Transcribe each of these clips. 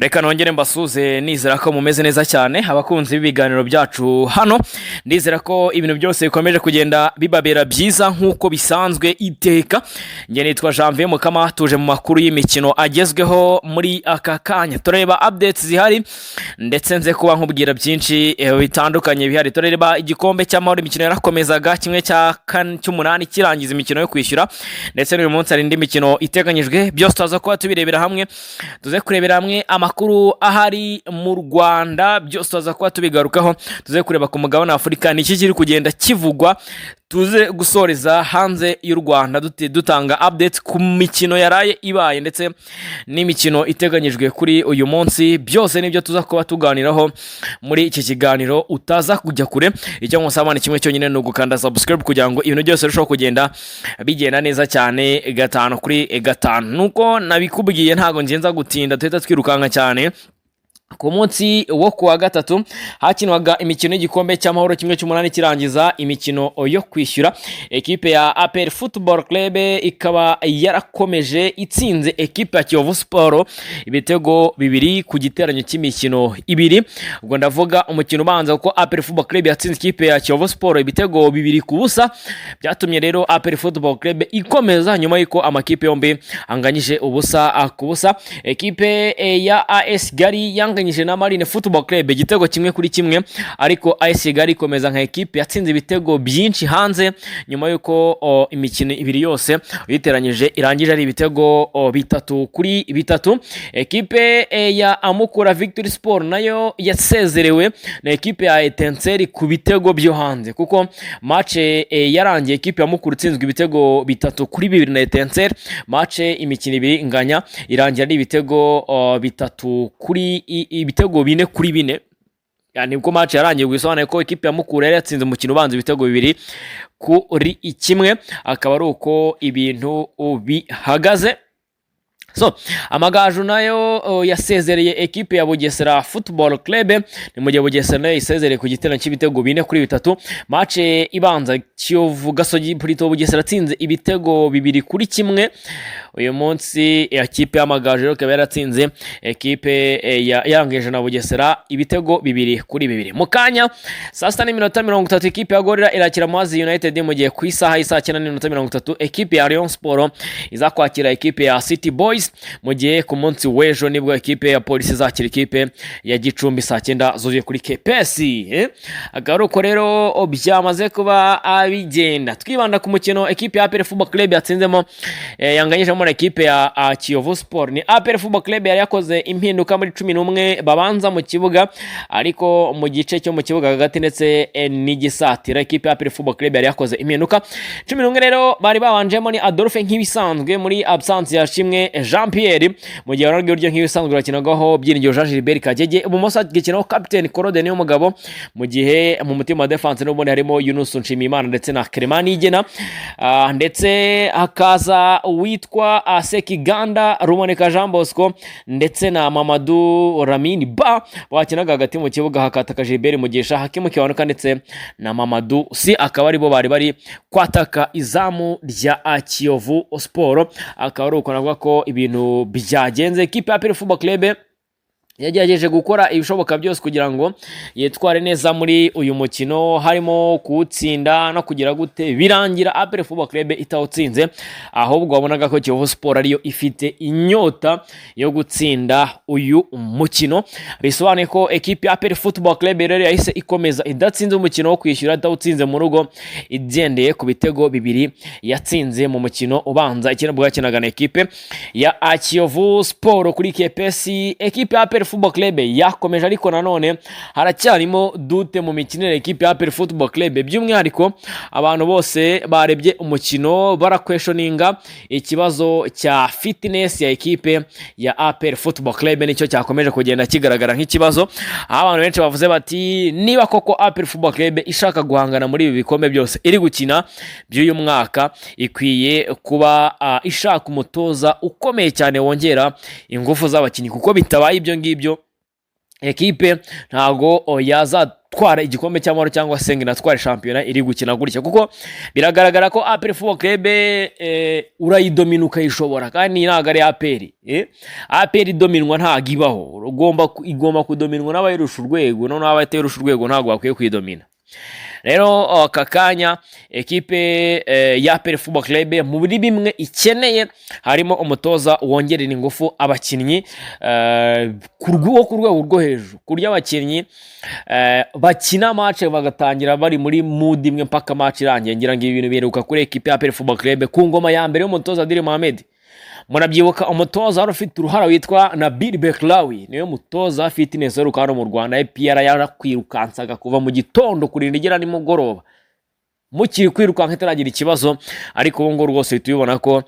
Reka nongere mbasuze nizera ko mumeze neza cyane abakunzi b'ibiganiro byacu hano. Ndizera ko ibintu byose bikomeje kugenda bibabera byiza nkuko bisanzwe iteka. Nge nitwa Janvier Mukama, tuje mu makuru y'imikino agezweho muri aka kanya. Tureba updates zihari ndetse nze kuba nkubwira byinshi bitandukanye bihari. Tureba igikombe cy'amahoro, imikino yarakomezaga kimwe cya cy'umunani kirangiza imikino yo kwishyura, ndetse n'uyu munsi hari indi mikino iteganyijwe. Byose tuzaza kuba tubirebera hamwe, tuze kurebera hamwe amakuru ahari mu Rwanda, byose tuzaza kuba tubigarukaho. Tuze kureba ku mugabane wa Afurika ni iki kiri kugenda kivugwa, tuze gusoreza hanze y'u Rwanda dutanga updates ku mikino yaraye ibaye ndetse n'imikino iteganyijwe kuri uyu munsi. Byose nibyo tuza kuba tuganiraho muri iki kiganiro, utaza kujya kure. Icyo ngusaba ni kimwe cyonyine, no gukanda subscribe kugira ngo ibintu byose birusheho kugenda bigenda neza cyane gatanu kuri gatanu. Nuko nabikubwiye ntago ngenza gutinda, tuhita twirukanka cyane. Ku munsi wo kuwa gatatu hakinwaga imikino y'igikombe cy'amahoro kimwe cy'umunani kirangiza imikino yo kwishyura. Ekipe ya APR Football Club ikaba yarakomeje itsinze ekipe ya Kiyovu Sport ibitego bibiri ku giteranyo cy'imikino ibiri. Ubwo ndavuga umukino ubanza kuko APR Football Club yatsinze ekipe ya Kiyovu Sport ibitego bibiri ku busa. Byatumye rero APR Football Club ikomeza nyuma y'uko amakipe yombi anganyije ubusa ku busa. Ekipe ya AS Kigali yanganyije na Marine Football Club igitego kimwe kuri kimwe, ariko AS Kigali ikomeza nka ekipe yatsinze ibitego byinshi hanze nyuma y'uko imikino ibiri yose uyiteranyije irangije ari ibitego bitatu kuri bitatu. Ekipe ya Amukura Victory Sport nayo yasezerewe na ekipe ya Etincelle ku bitego byo hanze, kuko match yarangiye ekipe ya Amukura itsinzwe ibitego bitatu kuri bibiri na Etincelle. Match imikino ibiri inganya irangira ari ibitego bitatu kuri ibitego bine kuri bine. Yani uko match yarangiye gusobanura ko ekipe ya Mukura yari yatsinze umukino ubanza ibitego bibiri kuri kimwe. Akaba ari uko ibintu bihagaze. So Amagaju nayo yasezereye ekipe ya Bugesera Football Club, ni mu gihe Bugesera nayo isezereye ku giterane cy'ibitego bine kuri bitatu. Match ibanza Kiyovu Gasogi Purito Bugesera atsinze ibitego bibiri kuri kimwe. Uyu munsi ekipe y'Amagaju rero ikaba yaratsinze ekipe yangeje na Bugesera ibitego bibiri kuri bibiri. Mu kanya saa 7:30 ekipe ya Gorilla irakira Muhazi United, mu gihe ku isaha y'isa 9:30 ekipe ya Rayon Sport izakwakira ekipe ya City Boys, mu gihe ku munsi w'ejo nibwo ekipe ya Polisi izakira ekipe ya Gicumbi saa 9 zuzuye kuri KPS. Agaruko rero byamaze kuba abigenda. Twibanda ku mukino ekipe ya APR Football Club yatsinzemo yanganyije muri ekipe ya Kiyovu Sport. Ni APR Football Club yari yakoze impinduka muri 11 babanza mu kibuga, ariko mu gice cyo mu kibuga hagati ndetse n'igisatira ekipe ya APR Football Club yari yakoze impinduka. 11 rero bari babanjemo ni Adolphe nk'ibisanzwe muri absence ya Shimwe Jean Pierre, mu gihe Ronaldo uryo nk'ibisanzwe rakinagaho Byiringiro Jean Gilbert Kagege. Ibumoso gikinaho Captain Claude niyo mugabo, mu gihe mu mutima wa defense n'ubundi harimo Yunus Nshimiyimana ndetse na Clement Nigena, ndetse hakaza witwa Sekiganda Rumoneka Jean Bosco ndetse na Mamadou Ramini Ba bakinaga hagati mu kibuga. Hakataka Gilbert Mugisha, Hakimu Kiwanuka ndetse na Mamadou Si, akaba ari bo bari kwataka izamu rya Kiyovu Sport. Akaba ari uko navuga ko ibintu byagenze. Ekipe ya APR Football Club yagerageje gukora ibishoboka byose kugira ngo yitware neza muri uyu mukino, harimo kuwutsinda no kugira gute birangira APR Football Club itawutsinze, ahubwo wabonaga ko Kiyovu Sport ariyo ifite inyota yo gutsinda uyu mukino. Bisobanuye ko ekipe ya APR Football Club rero yahise ikomeza idatsinze umukino wo kwishyura, itawutsinze mu rugo, igendeye ku bitego bibiri yatsinze mu mukino ubanza ikinabwo yakinaga na ekipe ya Kiyovu Sport kuri KPS. Ekipe ya APR Football Club yakomeje, ariko nanone haracyarimo dute mu mikinire ekipe ya APR Football Club. By'umwihariko abantu bose barebye umukino barakweshoninga ikibazo cya fitness ya ekipe ya APR Football Club, nicyo cyakomeje kugenda kigaragara nk'ikibazo. Abantu benshi bavuze bati niba koko APR Football Club ishaka guhangana muri ibi bikombe byose iri gukina by'uyu mwaka, ikwiye kuba ishaka umutoza ukomeye cyane wongera ingufu z'abakinnyi, kuko bitabaye ibyo ngibyo ekipe ntago twara igikombe cy'amahoro cyangwa se ngo inatware shampiyona iri gukina gutya, kuko biragaragara ko APR Football Club urayidomina ukayishobora, kandi ntabwo ari APR. APR idominwa ntabwo ibaho, igomba kudominwa n'abayirusha urwego, noneho abayirusha urwego ntabwo bakwiye kuyidomina. Rero aka kanya ekipe ya APR Football Club muri bimwe ikeneye harimo umutoza wongerera ingufu abakinnyi ku rwego rwo hejuru, kurya abakinnyi bakina match bagatangira bari muri mood imwe mpaka match irangiye. Ngira ngo ibintu biheruka kuri ekipe ya APR Football Club ku ngoma ya mbere y'umutoza Adil Mohamed. Murabyibuka umutoza wari ufite uruhara witwa Nabil Beklawi, niwe mutoza fitness y'urukano mu Rwanda. APR yarakwirukansaga kuva mu gitondo kurinda igera nimugoroba, mukiri kwirukanka itaragira ikibazo, ariko ubu ngo rwose tubibona ko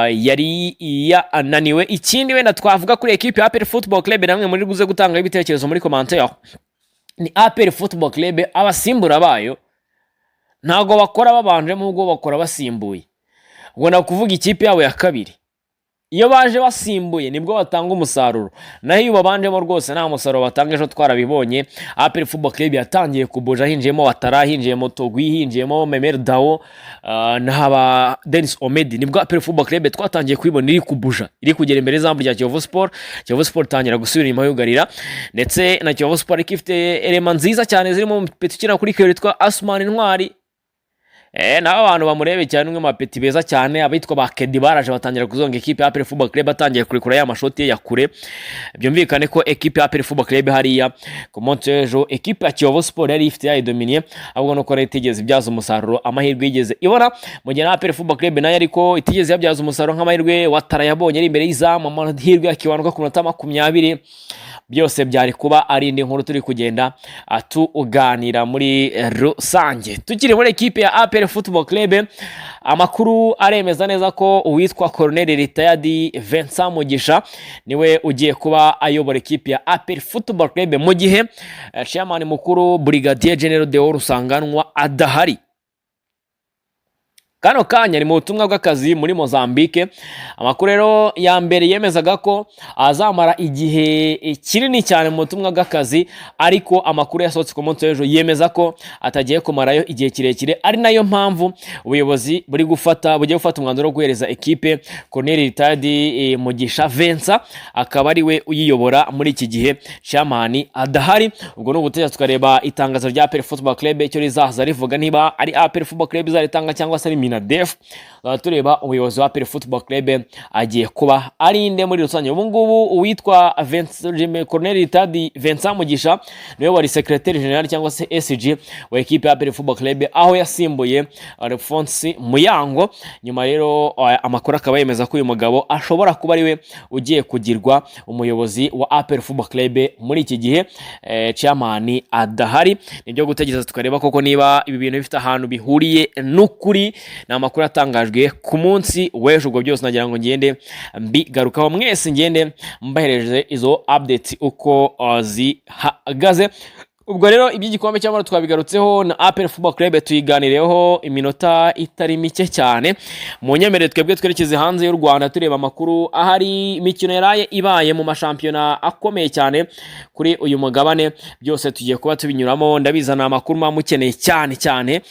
yari yananiwe. Ikindi wenda twavuga kuri ekipe ya APR Football Club, namwe muri guze gutanga ibitekerezo muri commentaire, ni APR Football Club abasimbura bayo ntago bakora babanje, mu bwo bakora basimbuye. Ngo nakuvuga ikipe yabo ya kabiri, iyo baje basimbuye nibwo batanga umusaruro, naho iyo babanjemo rwose nta musaruro batanga. Ejo twarabibonye APR Football Club yatangiye kubuja, hinjiyemo Watara, hinjiyemo Togui, hinjiyemo Memer Dao n'aba Dennis Omedi, nibwo APR Football Club twatangiye kwibona iri kubuja, iri kugera imbere y'izambu rya Kiyovu Sport. Kiyovu Sport tangira gusubira inyuma yugarira, ndetse na Kiyovu Sport ifite element nziza cyane zirimo umupeti ukina kuri kero witwa Asman Intwari. Naho abantu bamurebe cyane, umwe mapeti beza cyane, abitwa ba Kedi baraje batangira kuzonga ekipe ya APR Football Club, atangiye kurekura ya mashoti ya kure. Byumvikane ko ekipe ya APR Football Club hariya ku munsi w'ejo ekipe ya Kiyovu Sport yari ifite yayidominiye, ahubwo nuko rero itigeze ibyaza umusaruro amahirwe yigeze ibona. Mu gihe APR Football Club nayo ariko itigeze yabyaza umusaruro nk'amahirwe Watara yabonye ari imbere y'izamu, amahirwe yakiwanuka ku minota 20. Byose byari kuba ari indi nkuru turi kugenda tuganira muri rusange. Tukiri muri ekipe ya APR Football Club, amakuru aremeza neza ko uwitwa Colonel Retired Vincent Mugisha niwe ugiye kuba ayobora ekipe ya APR Football Club, mu gihe chairman mukuru Brigadier General Deo Rusanganwa adahari. Kano kanya ni mu butumwa bw'akazi muri Mozambique. Amakuru rero ya mbere yemezaga ko azamara igihe kinini cyane mu butumwa bw'akazi, ariko amakuru yasohotse ku munsi w'ejo yemeza ko atagiye kumarayo igihe kirekire, ari nayo mpamvu ubuyobozi bugiye gufata umwanzuro wo guhereza ekipe Colonel Retired Mugisha Vincent, akaba ari we uyiyobora muri iki gihe chairman adahari. Ubwo no gutegereza tukareba itangazo rya APR Football Club icyo rizaza rivuga, niba ari APR Football Club izaritanga cyangwa se ari Minadef. Tureba ubuyobozi wa APR Football Club agiye kuba ari inde muri rusange. Ubu ngubu uwitwa Colonel Retired Vincent Mugisha niwe wari secretary general cyangwa se SG wa ekipe ya APR Football Club, aho yasimbuye Alphonse Muyango. Nyuma rero amakuru akaba yemeza ko uyu mugabo ashobora kuba ari we ugiye kugirwa umuyobozi wa APR Football Club muri iki gihe chairman adahari. Nibyo gutegereza tukareba koko niba ibi bintu bifite ahantu bihuriye n'ukuri. Ni amakuru atangajwe ku munsi w'ejo. Ubwo byose nagira ngo ngende mbigarukaho, mwese ngende mbahereje izo updates uko zihagaze. Ubwo rero iby'igikombe cy'amahoro twabigarutseho na APR Football Club, tuyiganireho iminota itari mike cyane. Mu nyemerere twebwe twerekeze hanze y'u Rwanda tureba amakuru ahari imikino yaraye ibaye mu mashampiyona akomeye cyane kuri uyu mugabane. Byose tugiye kuba tubinyuramo, ndabizana amakuru mukeneye cyane.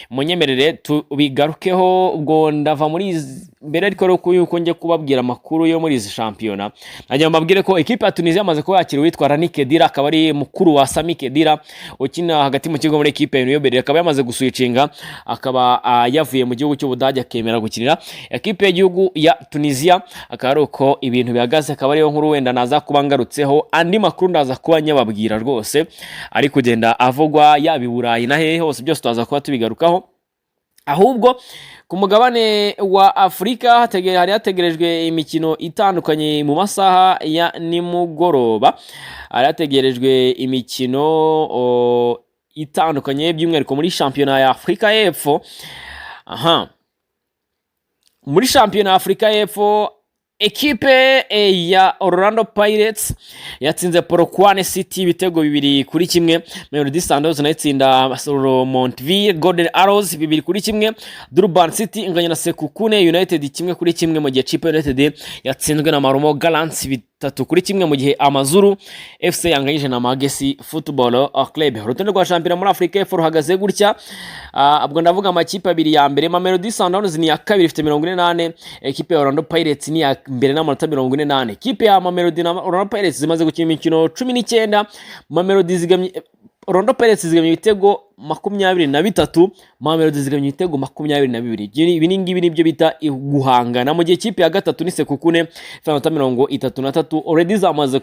Mu nyemerere tubigarukeho. Ubwo ndava muri mbere ariko yuko ngiye kubabwira amakuru yo muri izi shampiyona, najya mbabwire ko ekipe ya Tunisia yamaze kuba yakira uwitwa Rani Kedira, akaba ari mukuru wa Sami Kedira ukina hagati mu kigo muri ekipe ya Union Berlin. Akaba yamaze guswicinga, akaba yavuye mu gihugu cy'Ubudage akemera gukinira ekipe y'igihugu ya Tunisia. Akaba ari uko ibintu bihagaze, akaba ariyo nkuru wenda naza kuba ngarutseho. Andi makuru ndaza kuba nyababwira rwose ari kugenda avugwa yaba i Burayi na hehe hose, byose twaza kuba tubigarukaho. Ahubwo ku mugabane wa Afrika hari hategerejwe imikino itandukanye mu masaha ya nimugoroba. Hari hategerejwe imikino itandukanye by'umwihariko muri shampiyona ya Afrika y'Epfo. Muri shampiyona ya Afrika y'Epfo ekipe ya Orlando Pirates yatsinze Polokwane City ibitego 2-1. Mamelodi Sundowns nayo itsinda Montville Golden Arrows 2-1. Durban City inganya na Sekukune United 1-1, mu gihe Chippa United yatsinzwe na Marumo Gallants 3-1 mu gihe Amazulu FC yanganyije na Magesi Football Club. Urutonde rwa shampiyona muri Afrika y'Epfo ruhagaze gutya, ubwo ndavuga amakipe abiri ya mbere. Mamelodi Sundowns ni ya kabiri ifite 48, ekipe ya Orlando Pirates ni ya mbere n'amanota 48. Ekipe ya Mamelodi na Orlando Pirates zimaze gukina imikino 19, Mamelodi zigamye Orlando Pirates zigamye ibitego 23, Mamelodi zigamye ibitego 22. Ibi ngibi nibyo bita guhangana, mu gihe ikipe ya gatatu ni Sekukune 33, already zamaze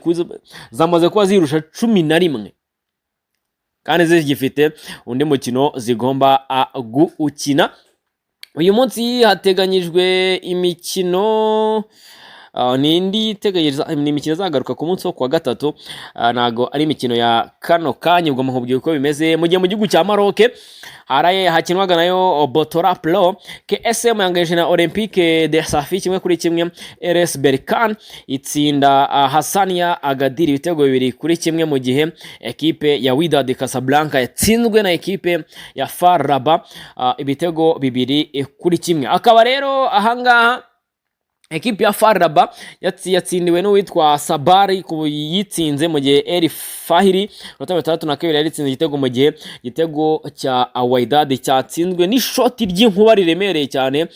kuba zirusha 11 kandi zigifite undi mukino zigomba gukina. Uyu munsi hateganyijwe imikino nindi teganyiriza ni imikino zagaruka ku munsi wo kwa gatatu, nago ari imikino ya kano kanya. Ubwo muhubwiye uko bimeze mu gihe mu gihugu cya Maroc haraye hakinwaga nayo Botola Pro, KSM yangeje na Olympique de Safi 1-1. RS Berkane itsinda Hassania Agadir ibitego 2-1, mu gihe ekipe ya Wydad Casablanca yatsinzwe na ekipe ya FAR Rabat ibitego 2-1. Akaba rero ahangaha ekipe ya FAR Rabat yatsindiwe n'uwitwa Sabari yitsinze, mu gihe El Fahiri 32 yaritsinze igitego, mu gihe igitego cya Wydad cyatsinzwe n'ishoti ry'inkuba riremereye cyane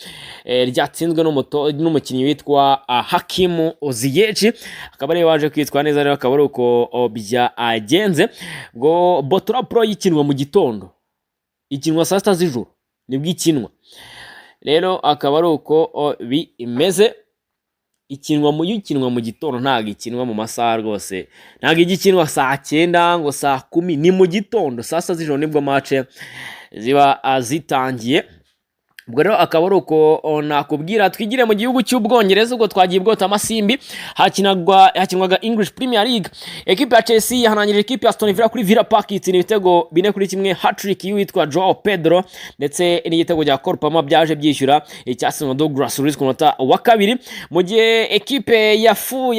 ryatsinzwe n'umukinnyi witwa Hakimu Ziyech. Akaba ari waje kwitwa neza rero, akaba ari uko byagenze. Ubwo Botola Pro yikinwa mu gitondo, ikinwa saa 7 z'ijoro nibwo ikinwa rero, akaba ari uko bimeze. Ikinwa mu gitondo, ntago ikinwa mu masaha rwose, ntago igikinwa saa 9 ngo saa 10, ni mu gitondo saa 7 z'ijoro nibwo match ziba zitangiye. Ubwo rero akaba ari uko nakubwira. Twigire mu gihugu cy'Ubwongereza, ubwo twagiye bwota amasimbi hakinwaga English Premier League. Ekipe ya Chelsea yahanangije ekipe ya Aston Villa kuri Villa Park itsinda ibitego 4-1, hat-trick y'uwitwa Joao Pedro ndetse n'igitego cya Cole Palmer byaje byishyura icyasinwa Douglas Luiz ku munota wa 2, mu gihe ekipe ya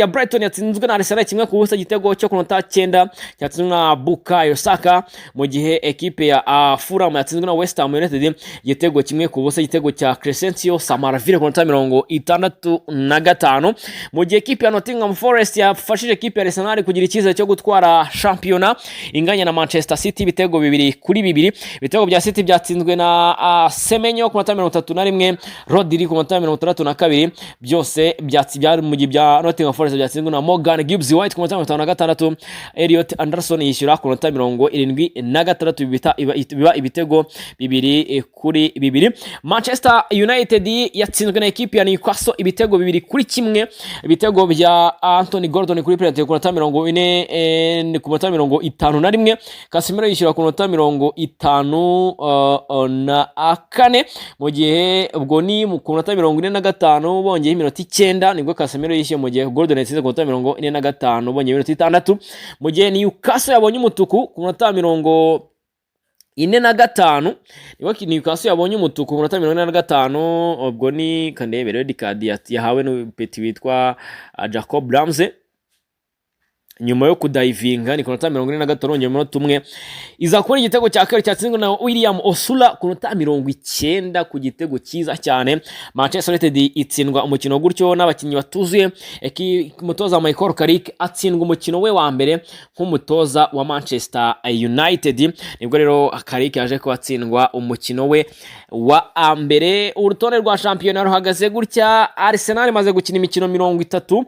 Brighton yatsinzwe na Arsenal 1-0, igitego cyo ku munota 9 cyatsinzwe na Bukayo Saka, mu gihe ekipe ya Fulham yatsinzwe na West Ham United igitego 1-0, igitego cya Crescencio Samaraville ku munota 65, mu gihe ekipe ya Nottingham Forest yafashije ekipe ya Arsenal kugira icyizere cyo gutwara shampiyona inganya na Manchester City ibitego 2-2. Ibitego bya City byatsinzwe na Semenyo ku munota 31, Rodri ku munota 62, byose byari mu gihe bya Nottingham Forest byatsinzwe na Morgan Gibbs White ku munota 56, Elliot Anderson yishyura ku munota 76, biba ibitego 2-2. Manchester United yatsinzwe na ekipe ya Newcastle ibitego 2-1, ibitego bya Anthony Gordon kuri penalty ku munota 51, Casemiro yishyura ku munota 54, mu gihe ubwo ni ku munota 45 bongeye iminota 9 nibwo Casemiro yishyuye, mu gihe Gordon yatsinze ku munota 45 bongeye iminota 6, mu gihe Newcastle yabonye umutuku ku munota 45 niwe Newcastle yabonye umutuku ku munota 45. Ubwo ni kandebe red card yahawe n'upeti witwa Jacob Ramsey nyuma yo kudivinga, ni ku munota 45 rongeye umunota 1 iza kubona igitego cya kabiri cyatsinzwe na William Osula ku munota 90 ku gitego cyiza cyane. Manchester United itsindwa umukino gutyo n'abakinnyi batuzuye, umutoza Michael Carrick atsindwa umukino we wa mbere nk'umutoza wa Manchester United, nibwo rero Carrick yaje ko atsindwa umukino we wa mbere. Urutonde rwa shampiyona ruhagaze gutya: Arsenal imaze gukina imikino 30,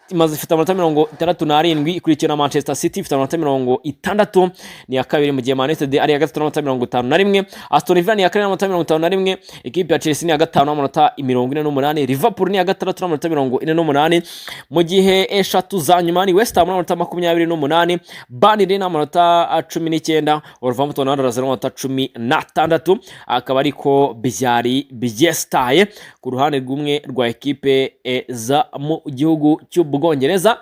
imaze ifite amanota 67, ikurikira na Manchester City ifite amanota 60, ni ya kabiri, mu gihe Man United ari ya gatatu n'amanota 51, Aston Villa ni ya kane n'amanota 51, ekipe ya Chelsea ni ya gatanu n'amanota 48, Liverpool ni ya gatandatu n'amanota 48, mu gihe eshatu za nyuma ni West Ham n'amanota 28, Burnley n'amanota 19, Wolverhampton Wanderers n'amanota 16. Akaba ariko byari byestaye ku ruhande rw'umwe rwa ekipe za mu gihugu cy'Ubwongereza.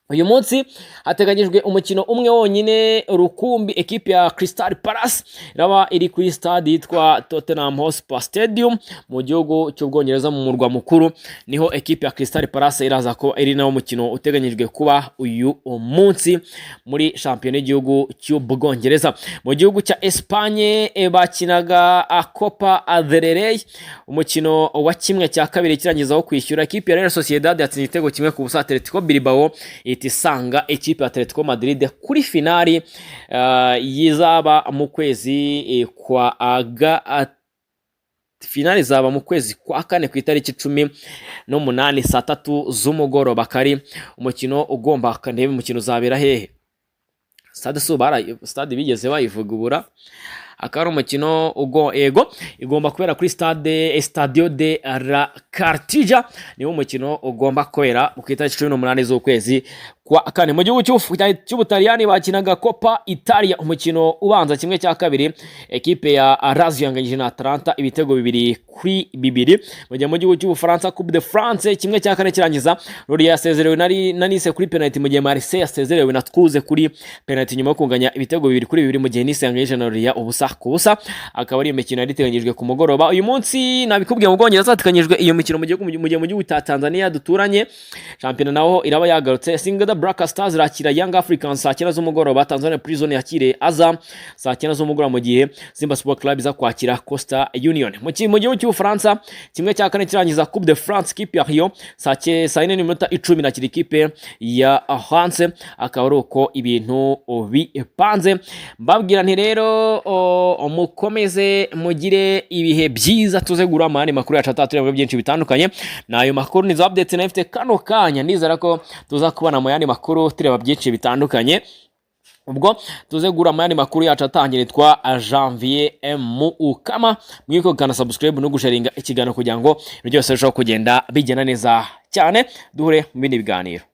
uyu munsi hateganyijwe umukino umwe wonyine rukumbi. Ekipe ya Crystal Palace iraba iri kuri stade yitwa Tottenham Hotspur Stadium mu gihugu cy'Ubwongereza mu murwa mukuru, niho ekipe ya Crystal Palace iraza ko iri nawo mukino uteganyijwe kuba uyu munsi muri shampiyona y'igihugu cy'Ubwongereza. Mu gihugu cya Espagne bakinaga Copa del Rey, umukino wa kimwe cya kabiri kirangizaho kwishyura. Ekipe ya Real Sociedad yatsinze igitego kimwe ku busa Atletico Bilbao, itisanga ekipe ya Atletico Madrid kuri finali yizaba mu kwezi kwa finali zaba mu kwezi kwa kane ku itariki 18 saa 3 z'umugoroba. Kari umukino ugomba kandebe umukino uzabera hehe? Stade bigeze bayivugubura, akaba umukino igomba kubera kuri Estadio de la Cartija, niwo umukino ugomba kubera ku itariki 18 z'ukwezi kwa kane. Mu gihugu cy'Ubutaliyani bakinaga Copa Italia, umukino ubanza kimwe cya kabiri ekipe ya Lazio yanganyije na Atalanta ibitego 2-2. Mu gihe mu gihugu cy'Ubufaransa Coupe de France kimwe cya kane kirangiza, Lorient yasezerewe na Nice kuri penalty, mu gihe Marseille yasezerewe na Toulouse kuri penalty nyuma yo kunganya ibitego 2-2, mu gihe Nice yanganyije na Lorient ubusa ku busa. Akaba ari imikino yariteganyijwe ku mugoroba uyu munsi. Nabikubwiye mu Bwongereza hateganyijwe iyo mikino mu gihugu cya Tanzania duturanye. Shampiyona naho iraba yagarutse. Singida Black Stars rakira Young Africans saa 9 z'umugoroba, Tanzania Prison yakire Azam saa 9 z'umugoroba, mu gihe Simba Sport Club iza kwakira Costa Union. Mu gihugu cy'Ubufaransa kimwe cya kane kirangiza Coupe de France, ikipe ya Rio saa 4:10 nakira ikipe ya Hanse. Akaba ari uko ibintu bipanze. Mbabwira nti rero mukomeze mugire ibihe byiza, tuzegura amani makuru yacu atatureba byinshi bitandukanye. Nayo makuru nizo updates nafite kano kanya, nizera ko tuza kubana mu yandi makuru tureba byinshi bitandukanye. Ubwo tuzegura mu yandi makuru yacu atangire twa Janvier Mukama. Mwiko kana subscribe no gusharinga ikiganiro kugira ngo byose birusheho kugenda bigenda neza cyane. Duhure mu bindi biganiro.